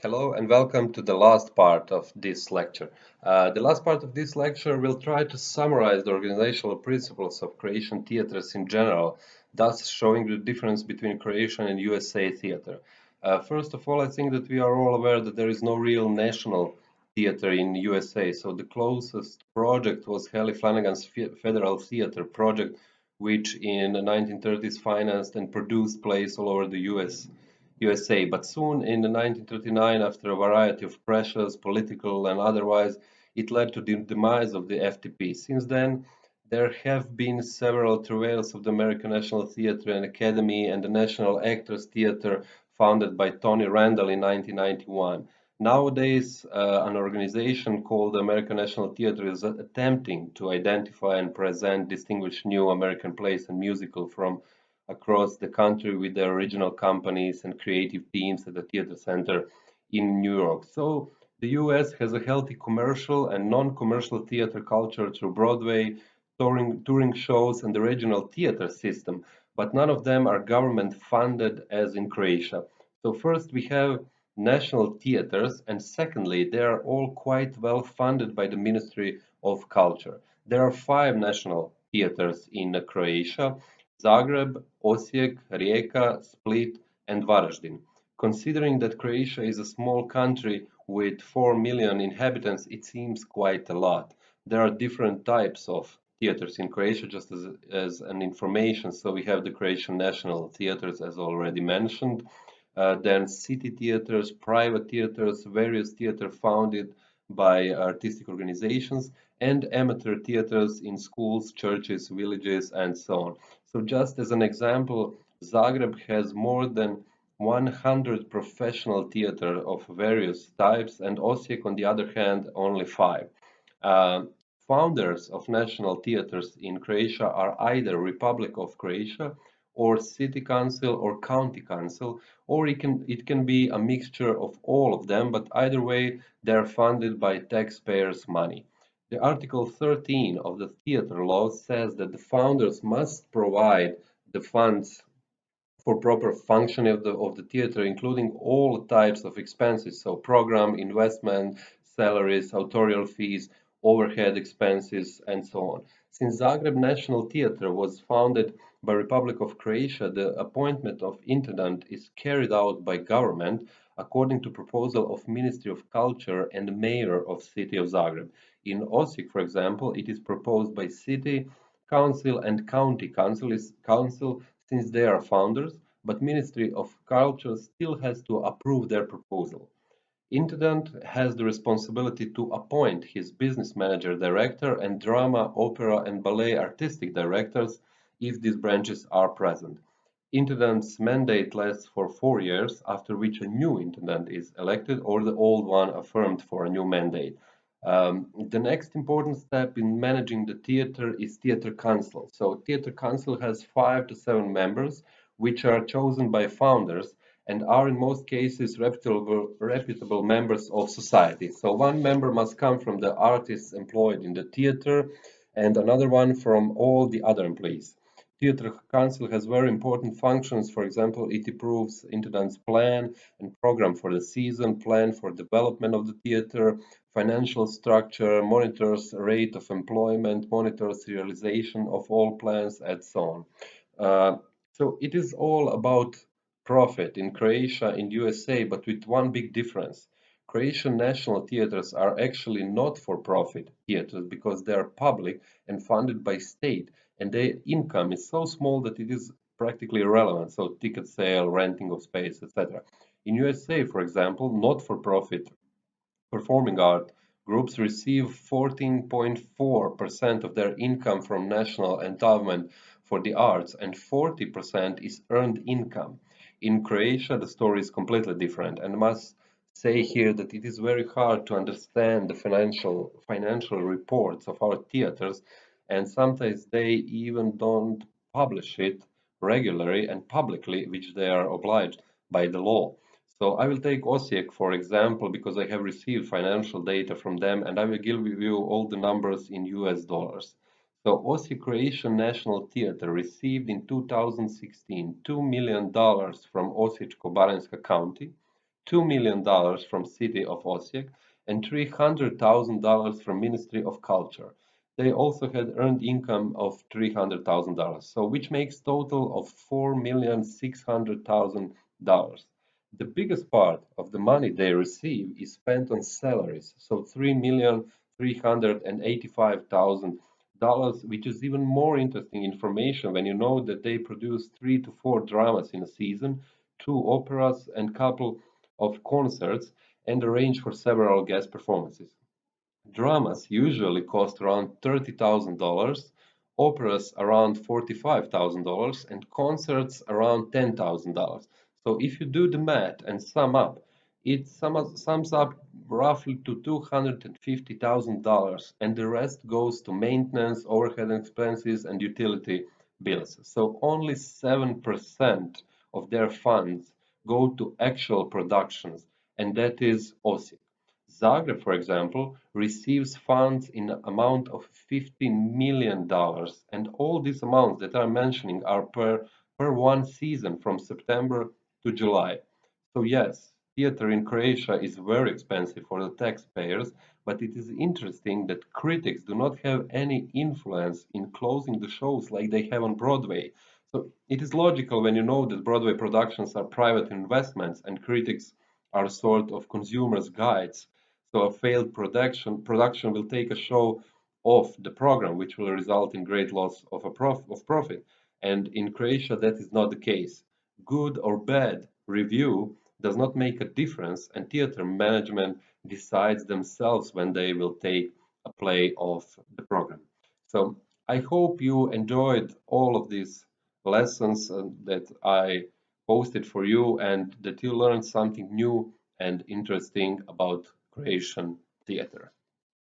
Hello and welcome to the last part of this lecture. The last part of this lecture will try to summarize the organizational principles of Croatian theaters in general, thus showing the difference between Croatian and USA theater. First of all, I think that we are all aware that there is no real national theater in USA, so the closest project was Heli Flanagan's Federal Theater project, which in the 1930s financed and produced plays all over the USA, but soon in 1939, after a variety of pressures, political and otherwise, it led to the demise of the FTP. Since then, there have been several travails of the American National Theatre and Academy and the National Actors Theatre founded by Tony Randall in 1991. Nowadays, an organization called the American National Theatre is attempting to identify and present distinguished new American plays and musicals from across the country with the original companies and creative teams at the theater center in New York. So the US has a healthy commercial and non-commercial theater culture through Broadway, touring shows, and the regional theater system, but none of them are government funded as in Croatia. So first we have national theaters, and secondly, they are all quite well funded by the Ministry of Culture. There are five national theaters in Croatia: Zagreb, Osijek, Rijeka, Split, and Varaždin. Considering that Croatia is a small country with 4 million inhabitants, it seems quite a lot. There are different types of theaters in Croatia, just as an information. So we have the Croatian National Theatres, as already mentioned. Then city theaters, private theaters, various theater founded by artistic organizations, and amateur theaters in schools, churches, villages, and so on. So just as an example, Zagreb has more than 100 professional theater of various types, and Osijek, on the other hand, only five. Uh, Founders of national theaters in Croatia are either Republic of Croatia or city council or county council, or it can be a mixture of all of them, but either way they are funded by taxpayers' money. The Article 13 of the theater law says that the founders must provide the funds for proper functioning of the theater, including all types of expenses, so program, investment, salaries, authorial fees, overhead expenses, and so on. Since Zagreb National Theatre was founded by Republic of Croatia, the appointment of intendant is carried out by government according to proposal of Ministry of Culture and Mayor of City of Zagreb. In Osijek, for example, it is proposed by City Council and County Council since they are founders, but Ministry of Culture still has to approve their proposal. Intendant has the responsibility to appoint his business manager director and drama, opera, and ballet artistic directors if these branches are present. Intendant's mandate lasts for 4 years, after which a new intendant is elected or the old one affirmed for a new mandate. The next important step in managing the theater is theater council. So theater council has 5 to 7 members, which are chosen by founders and are in most cases reputable members of society. So one member must come from the artists employed in the theater and another one from all the other employees. Theatre Council has very important functions. For example, it approves intendant's plan and program for the season, plan for development of the theatre, financial structure, monitors rate of employment, monitors realization of all plans, and so on. So it is all about profit in Croatia, in USA, but with one big difference. Croatian national theaters are actually not for profit theaters because they are public and funded by state, and their income is so small that it is practically irrelevant. So ticket sale, renting of space, etc. In USA, for example, not for profit performing art groups receive 14.4% of their income from national endowment for the arts, and 40% is earned income. In Croatia, the story is completely different, and I must say here that it is very hard to understand the financial reports of our theaters, and sometimes they even don't publish it regularly and publicly, which they are obliged by the law. So I will take Osijek for example because I have received financial data from them, and I will give you all the numbers in US dollars. So Osijek Croatian National Theatre received in 2016 $2 million from Osječko-baranjska County, $2 million from City of Osijek and $300,000 from Ministry of Culture. They also had earned income of $300,000, so which makes total of $4,600,000. The biggest part of the money they receive is spent on salaries, so $3,385,000, which is even more interesting information when you know that they produce 3 to 4 dramas in a season, 2 operas, and couple of concerts, and arrange for several guest performances. Dramas usually cost around $30,000, operas around $45,000, and concerts around $10,000. So if you do the math and sum up, it sums up roughly to $250,000, and the rest goes to maintenance, overhead expenses, and utility bills. So only 7% of their funds go to actual productions, and that is Osijek. Zagreb, for example, receives funds in the amount of $15 million, and all these amounts that I'm mentioning are per one season from September to July. So yes, theater in Croatia is very expensive for the taxpayers, but it is interesting that critics do not have any influence in closing the shows like they have on Broadway. So it is logical when you know that Broadway productions are private investments and critics are sort of consumers' guides. So a failed production will take a show off the program, which will result in great loss of profit. And in Croatia, that is not the case. Good or bad review does not make a difference, and theater management decides themselves when they will take a play off the program. So I hope you enjoyed all of these lessons that I posted for you and that you learned something new and interesting about Croatian theater.